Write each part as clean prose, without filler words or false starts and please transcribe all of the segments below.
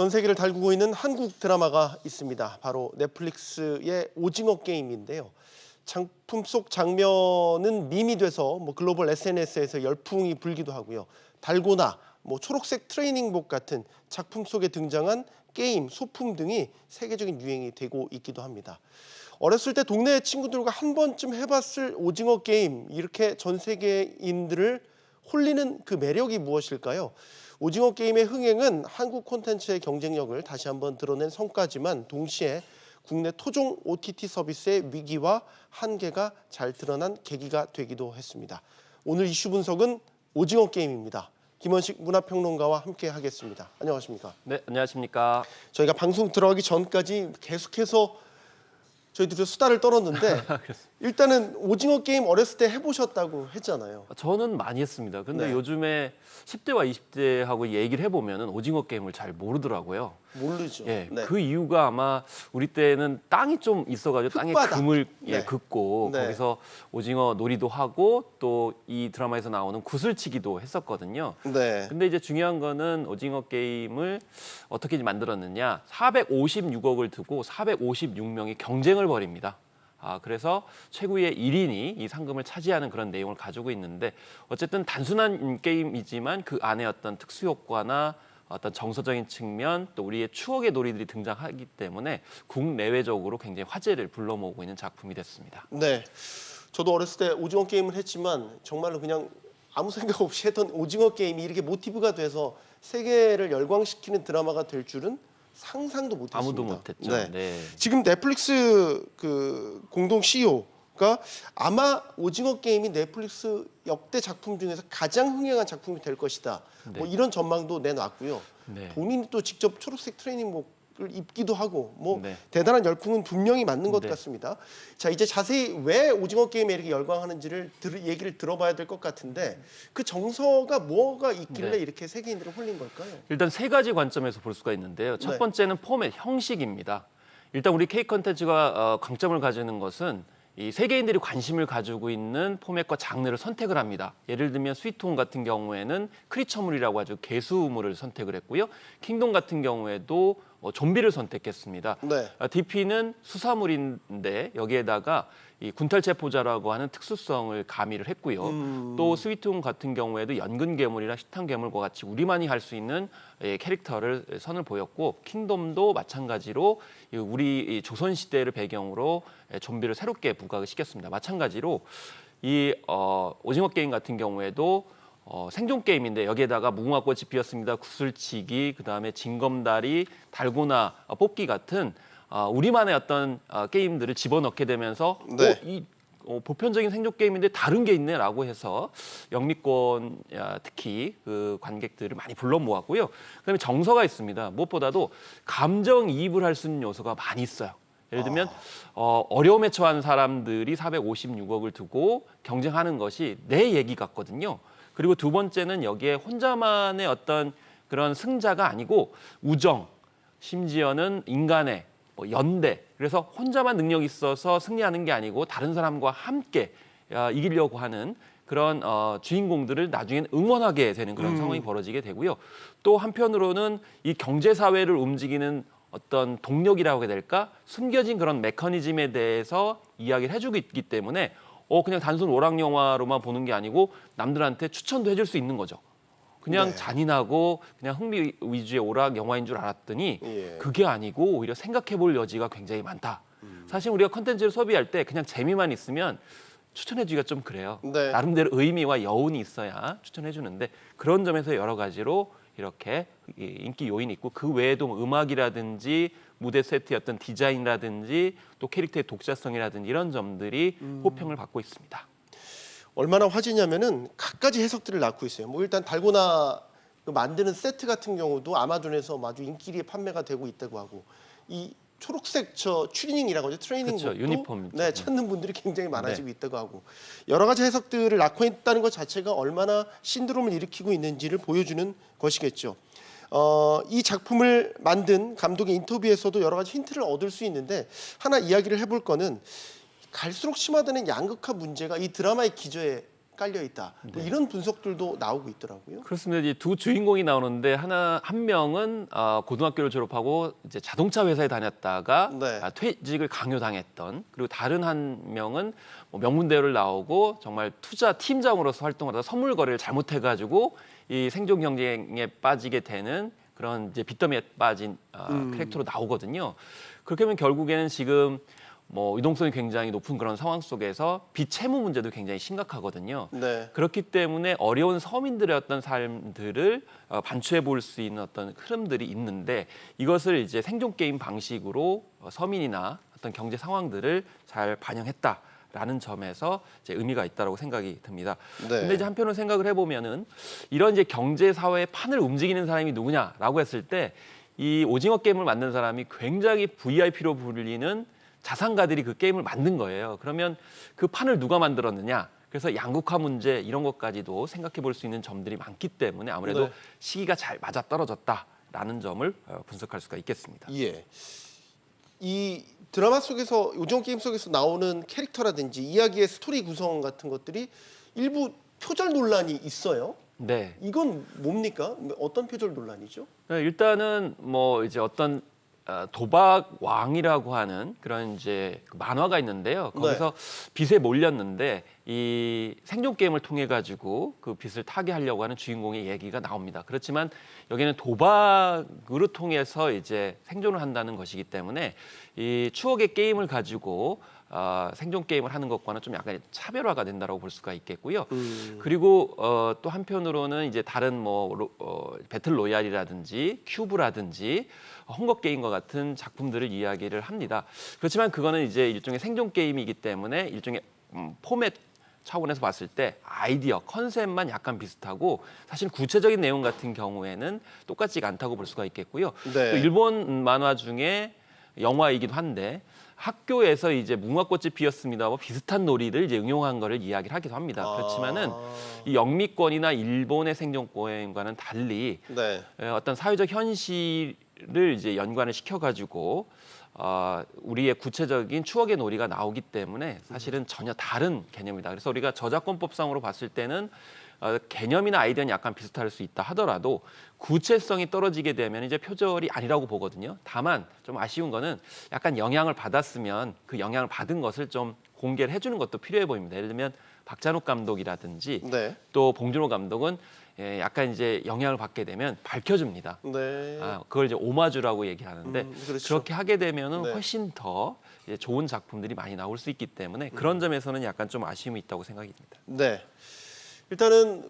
전 세계를 달구고 있는 한국 드라마가 있습니다. 바로 넷플릭스의 오징어 게임인데요. 작품 속 장면은 밈이 돼서 글로벌 SNS에서 열풍이 불기도 하고요. 달고나, 초록색 트레이닝복 같은 작품 속에 등장한 게임, 소품 등이 세계적인 유행이 되고 있기도 합니다. 어렸을 때 동네 친구들과 한 번쯤 해봤을 오징어 게임, 이렇게 전 세계인들을 홀리는 그 매력이 무엇일까요? 오징어 게임의 흥행은 한국 콘텐츠의 경쟁력을 다시 한번 드러낸 성과지만 동시에 국내 토종 OTT 서비스의 위기와 한계가 잘 드러난 계기가 되기도 했습니다. 오늘 이슈 분석은 오징어 게임입니다. 김원식 문화평론가와 함께 하겠습니다. 안녕하십니까? 네, 안녕하십니까? 저희가 방송 들어가기 전까지 계속해서 저희들이 수다를 떨었는데 일단은 오징어 게임 어렸을 때 해보셨다고 했잖아요. 저는 많이 했습니다. 근데 네. 요즘에 10대와 20대하고 얘기를 해보면 오징어 게임을 잘 모르더라고요. 모르죠. 예, 네. 그 이유가 아마 우리 때는 땅이 좀 있어가지고 땅에 흙바닥. 금을 네. 긋고 네. 거기서 오징어 놀이도 하고 또 이 드라마에서 나오는 구슬치기도 했었거든요. 네. 근데 이제 중요한 거는 오징어 게임을 어떻게 만들었느냐. 456억을 두고 456명이 경쟁을 벌입니다. 그래서 최고의 1인이 이 상금을 차지하는 그런 내용을 가지고 있는데 어쨌든 단순한 게임이지만 그 안에 어떤 특수 효과나 어떤 정서적인 측면 또 우리의 추억의 놀이들이 등장하기 때문에 국내외적으로 굉장히 화제를 불러 모으고 있는 작품이 됐습니다. 네. 저도 어렸을 때 오징어 게임을 했지만 정말로 그냥 아무 생각 없이 했던 오징어 게임이 이렇게 모티브가 돼서 세계를 열광시키는 드라마가 될 줄은 상상도 못했습니다. 아무도 못했죠. 네. 네. 지금 넷플릭스 그 공동 CEO가 아마 오징어 게임이 넷플릭스 역대 작품 중에서 가장 흥행한 작품이 될 것이다. 네. 이런 전망도 내놨고요. 네. 본인이 또 직접 초록색 트레이닝복을 입기도 하고 네. 대단한 열풍은 분명히 맞는 것 네. 같습니다. 자, 이제 자세히 왜 오징어 게임에 이렇게 열광하는지를 얘기를 들어봐야 될 것 같은데 그 정서가 뭐가 있길래 네. 이렇게 세계인들을 홀린 걸까요? 일단 세 가지 관점에서 볼 수가 있는데요. 첫 네. 번째는 포맷, 형식입니다. 일단 우리 K 콘텐츠가 강점을 가지는 것은 이 세계인들이 관심을 가지고 있는 포맷과 장르를 선택을 합니다. 예를 들면 스위트홈 같은 경우에는 크리처물이라고 하죠. 개수물을 선택을 했고요. 킹덤 같은 경우에도 좀비를 선택했습니다. 네. DP는 수사물인데 여기에다가 이 군탈체포자라고 하는 특수성을 가미를 했고요. 또 스위트홈 같은 경우에도 연근 괴물이나 식탐 괴물과 같이 우리만이 할 수 있는 캐릭터를 선을 보였고 킹덤도 마찬가지로 우리 조선 시대를 배경으로 좀비를 새롭게 부각을 시켰습니다. 마찬가지로 이 오징어 게임 같은 경우에도 생존 게임인데 여기에다가 무궁화꽃이 피었습니다. 구슬치기, 그다음에 징검다리, 달고나 뽑기 같은 우리만의 어떤 게임들을 집어넣게 되면서 네. 보편적인 생존 게임인데 다른 게 있네라고 해서 영미권 특히 그 관객들을 많이 불러 모았고요. 그다음에 정서가 있습니다. 무엇보다도 감정이입을 할 수 있는 요소가 많이 있어요. 예를 들면 어려움에 처한 사람들이 456억을 두고 경쟁하는 것이 내 얘기 같거든요. 그리고 두 번째는 여기에 혼자만의 어떤 그런 승자가 아니고 우정, 심지어는 인간의 연대. 그래서 혼자만 능력이 있어서 승리하는 게 아니고 다른 사람과 함께 이기려고 하는 그런 주인공들을 나중엔 응원하게 되는 그런 상황이 벌어지게 되고요. 또 한편으로는 이 경제사회를 움직이는 어떤 동력이라고 해야 될까? 숨겨진 그런 메커니즘에 대해서 이야기를 해주고 있기 때문에 그냥 단순 오락 영화로만 보는 게 아니고 남들한테 추천도 해줄 수 있는 거죠. 그냥 네. 잔인하고 그냥 흥미 위주의 오락 영화인 줄 알았더니 그게 아니고 오히려 생각해볼 여지가 굉장히 많다. 사실 우리가 컨텐츠를 소비할 때 그냥 재미만 있으면 추천해주기가 좀 그래요. 네. 나름대로 의미와 여운이 있어야 추천해주는데 그런 점에서 여러 가지로 이렇게 인기 요인이 있고 그 외에도 음악이라든지 무대 세트의 어떤 디자인이라든지 또 캐릭터의 독자성이라든지 이런 점들이 호평을 받고 있습니다. 얼마나 화제냐면은 갖가지 해석들을 낳고 있어요. 일단 달고나 만드는 세트 같은 경우도 아마존에서 아주 인기리에 판매가 되고 있다고 하고 이 초록색 추리닝이라고 하죠. 트레이닝복도 그렇죠, 유니폼이죠. 네, 찾는 분들이 굉장히 많아지고 있다고 하고 여러 가지 해석들을 낳고 있다는 것 자체가 얼마나 신드롬을 일으키고 있는지를 보여주는 것이겠죠. 이 작품을 만든 감독의 인터뷰에서도 여러 가지 힌트를 얻을 수 있는데 하나 이야기를 해볼 거는 갈수록 심화되는 양극화 문제가 이 드라마의 기저에 깔려 있다. 뭐 이런 분석들도 나오고 있더라고요. 그렇습니다. 이제 두 주인공이 나오는데 한 명은 고등학교를 졸업하고 이제 자동차 회사에 다녔다가 네. 퇴직을 강요당했던, 그리고 다른 한 명은 뭐 명문대를 나오고 정말 투자 팀장으로서 활동하다가 선물 거래를 잘못해가지고 이 생존 경쟁에 빠지게 되는 그런 이제 빚더미에 빠진 캐릭터로 나오거든요. 그렇게 하면 결국에는 지금 뭐 유동성이 굉장히 높은 그런 상황 속에서 빚 채무 문제도 굉장히 심각하거든요. 네. 그렇기 때문에 어려운 서민들의 어떤 삶들을 반추해 볼 수 있는 어떤 흐름들이 있는데, 이것을 이제 생존 게임 방식으로 서민이나 어떤 경제 상황들을 잘 반영했다라는 점에서 이제 의미가 있다라고 생각이 듭니다. 네. 근데 이제 한편으로 생각을 해보면은 이런 이제 경제 사회의 판을 움직이는 사람이 누구냐라고 했을 때, 이 오징어 게임을 만든 사람이 굉장히 VIP로 불리는 자산가들이 그 게임을 만든 거예요. 그러면 그 판을 누가 만들었느냐? 그래서 양극화 문제 이런 것까지도 생각해 볼 수 있는 점들이 많기 때문에 아무래도 네. 시기가 잘 맞아 떨어졌다라는 점을 분석할 수가 있겠습니다. 예. 이 드라마 속에서 오징어 게임 속에서 나오는 캐릭터라든지 이야기의 스토리 구성 같은 것들이 일부 표절 논란이 있어요. 네. 이건 뭡니까? 어떤 표절 논란이죠? 일단은 뭐 이제 어떤 도박 왕이라고 하는 그런 이제 만화가 있는데요. 거기서 빚에 몰렸는데 이 생존 게임을 통해 가지고 그 빚을 타게 하려고 하는 주인공의 얘기가 나옵니다. 그렇지만 여기는 도박으로 통해서 이제 생존을 한다는 것이기 때문에 이 추억의 게임을 가지고 생존 게임을 하는 것과는 좀 약간 차별화가 된다라고 볼 수가 있겠고요. 그리고 또 한편으로는 이제 다른 뭐 배틀 로얄이라든지 큐브라든지 헝거 게임과 같은 작품들을 이야기를 합니다. 그렇지만 그거는 이제 일종의 생존 게임이기 때문에 일종의 포맷 차원에서 봤을 때 아이디어, 컨셉만 약간 비슷하고 사실 구체적인 내용 같은 경우에는 똑같지가 않다고 볼 수가 있겠고요. 네. 또 일본 만화 중에 영화이기도 한데 학교에서 이제 무궁화꽃이 피었습니다. 뭐 비슷한 놀이를 이제 응용한 거를 이야기를 하기도 합니다. 그렇지만은 이 영미권이나 일본의 생존 게임과는 달리 네. 어떤 사회적 현실을 이제 연관을 시켜가지고 우리의 구체적인 추억의 놀이가 나오기 때문에 사실은 전혀 다른 개념이다. 그래서 우리가 저작권법상으로 봤을 때는 개념이나 아이디어는 약간 비슷할 수 있다 하더라도 구체성이 떨어지게 되면 이제 표절이 아니라고 보거든요. 다만 좀 아쉬운 거는 약간 영향을 받았으면 그 영향을 받은 것을 좀 공개를 해주는 것도 필요해 보입니다. 예를 들면 박찬욱 감독이라든지 네. 또 봉준호 감독은 약간 이제 영향을 받게 되면 밝혀줍니다. 네. 그걸 이제 오마주라고 얘기하는데 그렇죠. 그렇게 하게 되면은 네. 훨씬 더 이제 좋은 작품들이 많이 나올 수 있기 때문에 그런 점에서는 약간 좀 아쉬움이 있다고 생각이 듭니다. 네. 일단은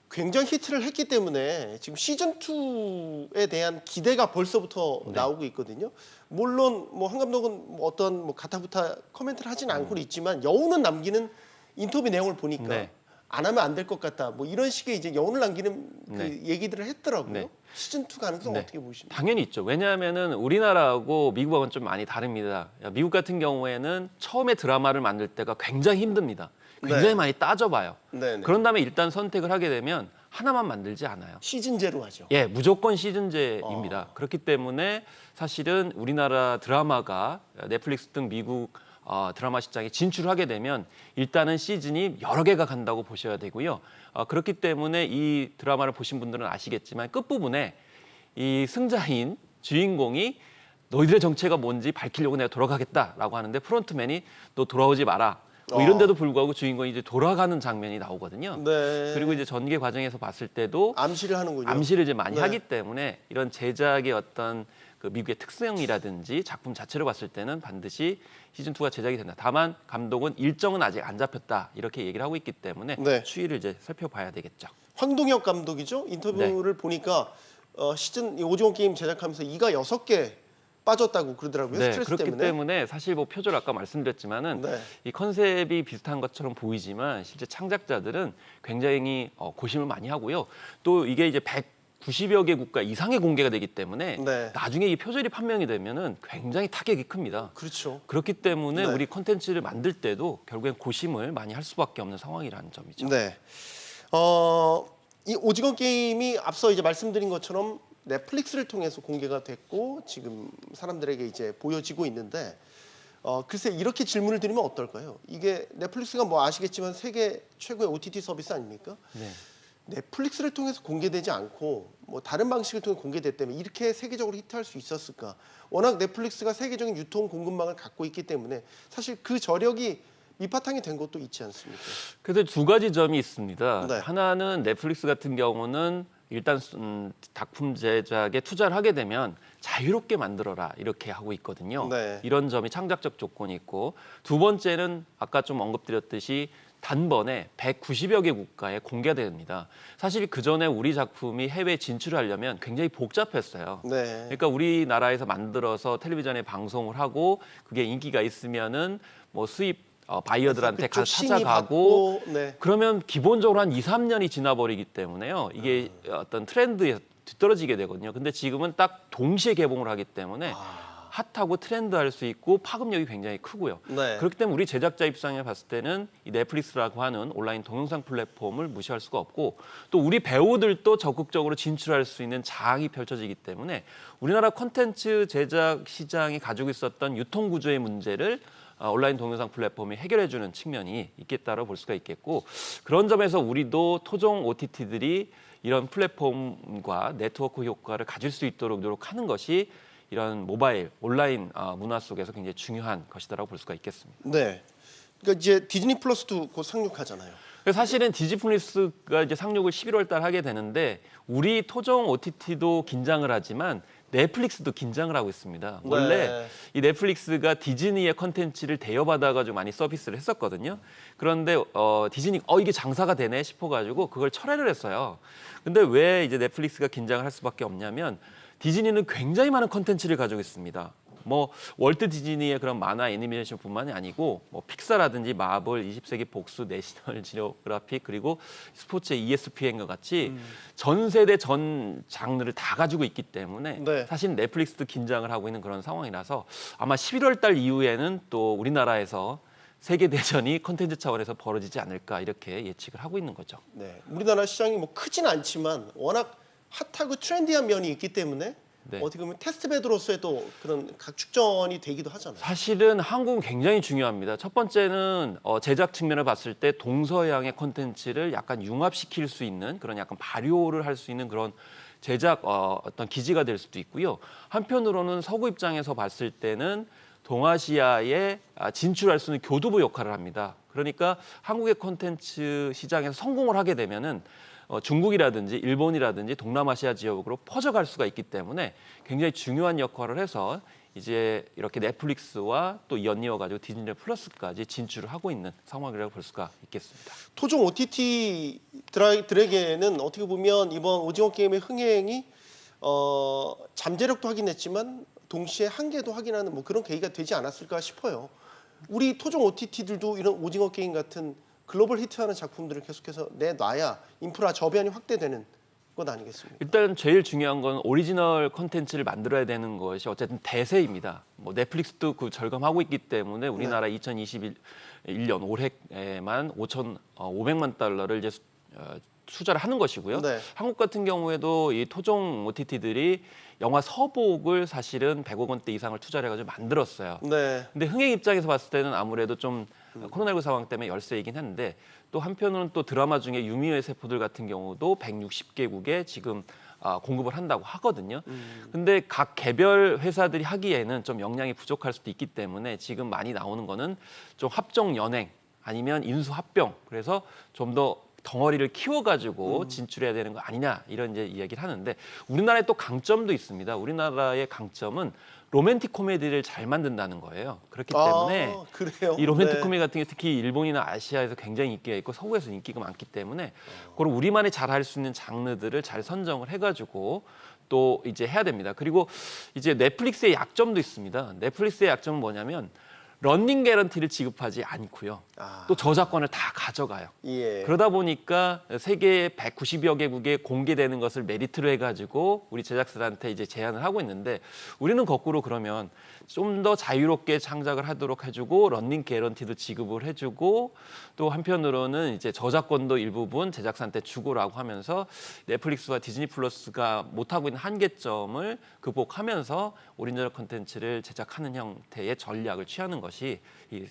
굉장히 히트를 했기 때문에 지금 시즌 2에 대한 기대가 벌써부터 나오고 있거든요. 물론 뭐 한 감독은 뭐 어떤 뭐 가타부타 코멘트를 하진 않고는 있지만 여운은 남기는 인터뷰 내용을 보니까 네. 안 하면 안 될 것 같다. 뭐 이런 식의 이제 여운을 남기는 그 네. 얘기들을 했더라고요. 네. 시즌 2 가능성 네. 어떻게 보십니까? 당연히 있죠. 왜냐하면은 우리나라하고 미국하고는 좀 많이 다릅니다. 미국 같은 경우에는 처음에 드라마를 만들 때가 굉장히 힘듭니다. 굉장히 네. 많이 따져봐요. 네. 그런 다음에 일단 선택을 하게 되면 하나만 만들지 않아요. 시즌제로 하죠. 예, 무조건 시즌제입니다. 그렇기 때문에 사실은 우리나라 드라마가 넷플릭스 등 미국 드라마 시장에 진출하게 되면 일단은 시즌이 여러 개가 간다고 보셔야 되고요. 그렇기 때문에 이 드라마를 보신 분들은 아시겠지만 끝부분에 이 승자인 주인공이 너희들의 정체가 뭔지 밝히려고 내가 돌아가겠다라고 하는데 프론트맨이 너 돌아오지 마라. 뭐 이런데도 불구하고 주인공이 이제 돌아가는 장면이 나오거든요. 네. 그리고 이제 전개 과정에서 봤을 때도 암시를 하는군요. 암시를 이제 많이 네. 하기 때문에 이런 제작의 어떤 그 미국의 특성이라든지 작품 자체를 봤을 때는 반드시 시즌 2가 제작이 된다. 다만 감독은 일정은 아직 안 잡혔다 이렇게 얘기를 하고 있기 때문에 네. 추이를 이제 살펴봐야 되겠죠. 황동혁 감독이죠. 인터뷰를 보니까 시즌 오징어 게임 제작하면서 이가 6개 빠졌다고 그러더라고요. 네, 스트레스 그렇기 때문에. 때문에 사실 뭐 표절 아까 말씀드렸지만은 네. 이 컨셉이 비슷한 것처럼 보이지만 실제 창작자들은 굉장히 고심을 많이 하고요. 또 이게 이제 190여 개 국가 이상의 공개가 되기 때문에 네. 나중에 이 표절이 판명이 되면은 굉장히 타격이 큽니다. 그렇죠. 그렇기 때문에 네. 우리 콘텐츠를 만들 때도 결국엔 고심을 많이 할 수밖에 없는 상황이라는 점이죠. 네. 이 오징어 게임이 앞서 이제 말씀드린 것처럼 넷플릭스를 통해서 공개가 됐고 지금 사람들에게 이제 보여지고 있는데 글쎄 이렇게 질문을 드리면 어떨까요? 이게 넷플릭스가 뭐 아시겠지만 세계 최고의 OTT 서비스 아닙니까? 네. 넷플릭스를 통해서 공개되지 않고 뭐 다른 방식을 통해 공개됐다면 이렇게 세계적으로 히트할 수 있었을까? 워낙 넷플릭스가 세계적인 유통 공급망을 갖고 있기 때문에 사실 그 저력이 밑바탕이 된 것도 있지 않습니까? 그래서 두 가지 점이 있습니다. 네. 하나는 넷플릭스 같은 경우는 일단 작품 제작에 투자를 하게 되면 자유롭게 만들어라 이렇게 하고 있거든요. 네. 이런 점이 창작적 조건이 있고 두 번째는 아까 좀 언급드렸듯이 단번에 190여 개 국가에 공개됩니다. 사실 그 전에 우리 작품이 해외 진출하려면 굉장히 복잡했어요. 네. 그러니까 우리나라에서 만들어서 텔레비전에 방송을 하고 그게 인기가 있으면은 뭐 수입 바이어들한테 그쪽 가서 심의 찾아가고 받고, 네. 그러면 기본적으로 한 2, 3년이 지나버리기 때문에요. 이게 어떤 트렌드에 뒤떨어지게 되거든요. 근데 지금은 딱 동시에 개봉을 하기 때문에 핫하고 트렌드할 수 있고 파급력이 굉장히 크고요. 네. 그렇기 때문에 우리 제작자 입장에 봤을 때는 이 넷플릭스라고 하는 온라인 동영상 플랫폼을 무시할 수가 없고 또 우리 배우들도 적극적으로 진출할 수 있는 장이 펼쳐지기 때문에 우리나라 콘텐츠 제작 시장이 가지고 있었던 유통 구조의 문제를 온라인 동영상 플랫폼이 해결해주는 측면이 있겠다고 볼 수가 있겠고 그런 점에서 우리도 토종 OTT들이 이런 플랫폼과 네트워크 효과를 가질 수 있도록 노력하는 것이 이런 모바일 온라인 문화 속에서 굉장히 중요한 것이다라고 볼 수가 있겠습니다. 네. 그러니까 이제 디즈니 플러스도 곧 상륙하잖아요. 사실은 디즈플러스가 이제 상륙을 11월 달 하게 되는데 우리 토종 OTT도 긴장을 하지만 넷플릭스도 긴장을 하고 있습니다. 원래 네. 이 넷플릭스가 디즈니의 컨텐츠를 대여받아가지고 많이 서비스를 했었거든요. 그런데 디즈니 이게 장사가 되네 싶어가지고 그걸 철회를 했어요. 근데 왜 이제 넷플릭스가 긴장을 할 수밖에 없냐면 디즈니는 굉장히 많은 컨텐츠를 가지고 있습니다. 뭐 월트 디즈니의 그런 만화 애니메이션뿐만이 아니고 뭐 픽사라든지 마블, 20세기 복수, 내셔널 지오그래픽 그리고 스포츠의 ESPN과 같이 전 세대 전 장르를 다 가지고 있기 때문에 네. 사실 넷플릭스도 긴장을 하고 있는 그런 상황이라서 아마 11월 달 이후에는 또 우리나라에서 세계 대전이 콘텐츠 차원에서 벌어지지 않을까 이렇게 예측을 하고 있는 거죠. 네. 우리나라 시장이 뭐 크진 않지만 워낙 핫하고 트렌디한 면이 있기 때문에 네. 어떻게 보면 테스트베드로서의 또 그런 각축전이 되기도 하잖아요. 사실은 한국은 굉장히 중요합니다. 첫 번째는 제작 측면을 봤을 때 동서양의 콘텐츠를 약간 융합시킬 수 있는 그런 약간 발효를 할 수 있는 그런 제작 어떤 기지가 될 수도 있고요. 한편으로는 서구 입장에서 봤을 때는 동아시아에 진출할 수 있는 교두보 역할을 합니다. 그러니까 한국의 콘텐츠 시장에서 성공을 하게 되면은 중국이라든지 일본이라든지 동남아시아 지역으로 퍼져갈 수가 있기 때문에 굉장히 중요한 역할을 해서 이제 이렇게 넷플릭스와 또 연이어가지고 디즈니 플러스까지 진출을 하고 있는 상황이라고 볼 수가 있겠습니다. 토종 OTT들에게는 어떻게 보면 이번 오징어 게임의 흥행이 잠재력도 확인했지만 동시에 한계도 확인하는 뭐 그런 계기가 되지 않았을까 싶어요. 우리 토종 OTT들도 이런 오징어 게임 같은 글로벌 히트하는 작품들을 계속해서 내놔야 인프라 저변이 확대되는 것 아니겠습니까? 일단 제일 중요한 건 오리지널 콘텐츠를 만들어야 되는 것이 어쨌든 대세입니다. 뭐 넷플릭스도 그 절감하고 있기 때문에 우리나라 2021년 올해에만 500만 달러를 이제 투자를 하는 것이고요. 네. 한국 같은 경우에도 이 토종 OTT들이 영화 서복을 사실은 100억 원대 이상을 투자를 해가지고 만들었어요. 네. 근데 흥행 입장에서 봤을 때는 아무래도 좀 코로나19 상황 때문에 열세이긴 했는데 또 한편으로는 또 드라마 중에 유미의 세포들 같은 경우도 160개국에 지금 공급을 한다고 하거든요. 근데 각 개별 회사들이 하기에는 좀 역량이 부족할 수도 있기 때문에 지금 많이 나오는 거는 좀 합종 연행 아니면 인수 합병 그래서 좀 더 덩어리를 키워가지고 진출해야 되는 거 아니냐 이런 이제 이야기를 하는데 우리나라에 또 강점도 있습니다. 우리나라의 강점은 로맨틱 코미디를 잘 만든다는 거예요. 그렇기 때문에 그래요? 이 로맨틱 네. 코미디 같은 게 특히 일본이나 아시아에서 굉장히 인기가 있고 서구에서 인기가 많기 때문에 그런 우리만이 잘 할 수 있는 장르들을 잘 선정을 해가지고 또 이제 해야 됩니다. 그리고 이제 넷플릭스의 약점도 있습니다. 넷플릭스의 약점은 뭐냐면 런닝 개런티를 지급하지 않고요. 또 저작권을 다 가져가요. 예. 그러다 보니까 세계 190여 개국에 공개되는 것을 메리트로 해가지고 우리 제작사한테 이제 제안을 하고 있는데 우리는 거꾸로 그러면 좀 더 자유롭게 창작을 하도록 해주고 런닝 개런티도 지급을 해주고 또 한편으로는 이제 저작권도 일부분 제작사한테 주고라고 하면서 넷플릭스와 디즈니 플러스가 못하고 있는 한계점을 극복하면서 오리지널 콘텐츠를 제작하는 형태의 전략을 취하는 것이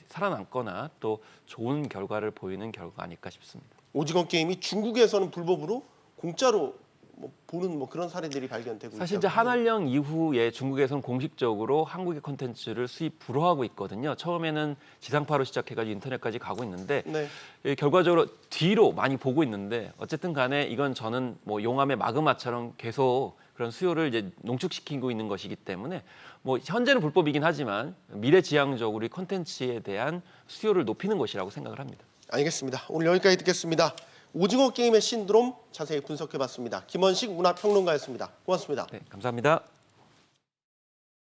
살아남거나 또 좋은 결과를 보이는 결과가 아닐까 싶습니다. 오징어 게임이 중국에서는 불법으로 공짜로 보는 그런 사례들이 발견되고 사실 이제 있다고요. 한알령 이후에 중국에서는 공식적으로 한국의 콘텐츠를 수입 불허하고 있거든요. 처음에는 지상파로 시작해가지고 인터넷까지 가고 있는데 네. 결과적으로 뒤로 많이 보고 있는데 어쨌든 간에 이건 저는 용암의 마그마처럼 계속 그런 수요를 이제 농축시키고 있는 것이기 때문에 현재는 불법이긴 하지만 미래지향적으로 이 콘텐츠에 대한 수요를 높이는 것이라고 생각을 합니다. 알겠습니다. 오늘 여기까지 듣겠습니다. 오징어 게임의 신드롬 자세히 분석해봤습니다. 김원식 문화평론가였습니다. 고맙습니다. 네, 감사합니다.